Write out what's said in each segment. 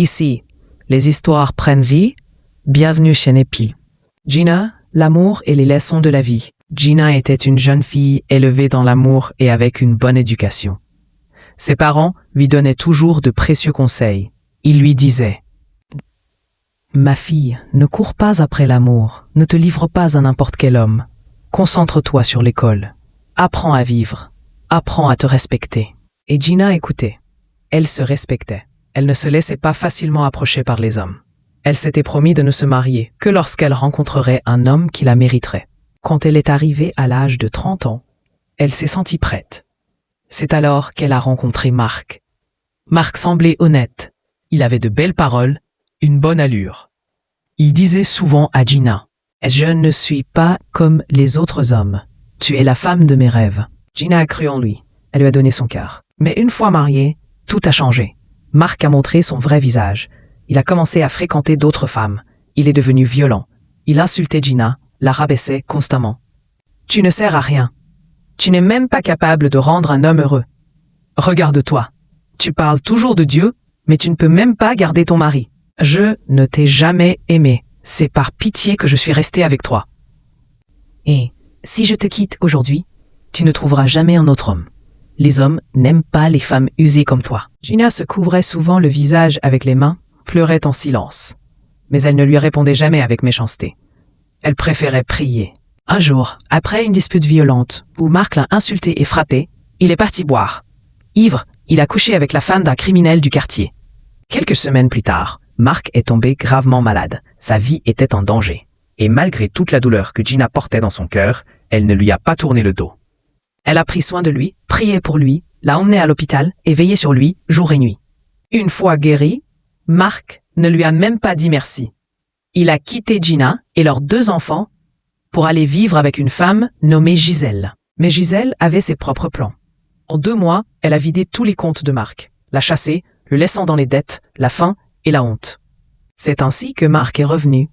Ici, les histoires prennent vie. Bienvenue chez Nepi. Gina, l'amour et les leçons de la vie. Gina était une jeune fille élevée dans l'amour et avec une bonne éducation. Ses parents lui donnaient toujours de précieux conseils. Ils lui disaient « Ma fille, ne cours pas après l'amour, ne te livre pas à n'importe quel homme. Concentre-toi sur l'école. Apprends à vivre. Apprends à te respecter. » Et Gina écoutait. Elle se respectait. Elle ne se laissait pas facilement approcher par les hommes. Elle s'était promis de ne se marier que lorsqu'elle rencontrerait un homme qui la mériterait. Quand elle est arrivée à l'âge de 30 ans, elle s'est sentie prête. C'est alors qu'elle a rencontré Marc. Marc semblait honnête. Il avait de belles paroles, une bonne allure. Il disait souvent à Gina « Je ne suis pas comme les autres hommes. Tu es la femme de mes rêves. » Gina a cru en lui. Elle lui a donné son cœur. Mais une fois mariée, tout a changé. Marc a montré son vrai visage. Il a commencé à fréquenter d'autres femmes. Il est devenu violent. Il insultait Gina, la rabaissait constamment. « Tu ne sers à rien. Tu n'es même pas capable de rendre un homme heureux. Regarde-toi. Tu parles toujours de Dieu, mais tu ne peux même pas garder ton mari. Je ne t'ai jamais aimé. C'est par pitié que je suis restée avec toi. Et si je te quitte aujourd'hui, tu ne trouveras jamais un autre homme. Les hommes n'aiment pas les femmes usées comme toi. » Gina se couvrait souvent le visage avec les mains, pleurait en silence. Mais elle ne lui répondait jamais avec méchanceté. Elle préférait prier. Un jour, après une dispute violente, où Marc l'a insulté et frappé, il est parti boire. Ivre, il a couché avec la femme d'un criminel du quartier. Quelques semaines plus tard, Marc est tombé gravement malade. Sa vie était en danger. Et malgré toute la douleur que Gina portait dans son cœur, elle ne lui a pas tourné le dos. Elle a pris soin de lui, prié pour lui, l'a emmené à l'hôpital et veillé sur lui jour et nuit. Une fois guéri, Marc ne lui a même pas dit merci. Il a quitté Gina et leurs 2 enfants pour aller vivre avec une femme nommée Gisèle. Mais Gisèle avait ses propres plans. En 2 mois, elle a vidé tous les comptes de Marc, l'a chassé, le laissant dans les dettes, la faim et la honte. C'est ainsi que Marc est revenu,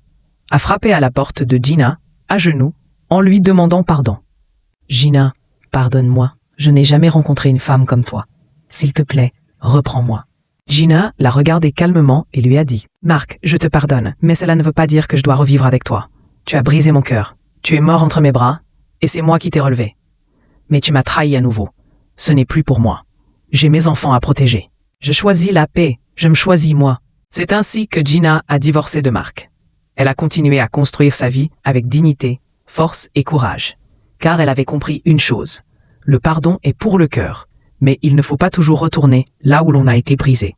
a frappé à la porte de Gina, à genoux, en lui demandant pardon. « Gina, pardonne-moi, je n'ai jamais rencontré une femme comme toi. S'il te plaît, reprends-moi. » Gina l'a regardé calmement et lui a dit « Marc, je te pardonne, mais cela ne veut pas dire que je dois revivre avec toi. Tu as brisé mon cœur, tu es mort entre mes bras, et c'est moi qui t'ai relevé. Mais tu m'as trahi à nouveau. Ce n'est plus pour moi. J'ai mes enfants à protéger. Je choisis la paix, je me choisis moi. » C'est ainsi que Gina a divorcé de Marc. Elle a continué à construire sa vie avec dignité, force et courage. Car elle avait compris une chose. Le pardon est pour le cœur, mais il ne faut pas toujours retourner là où l'on a été brisé.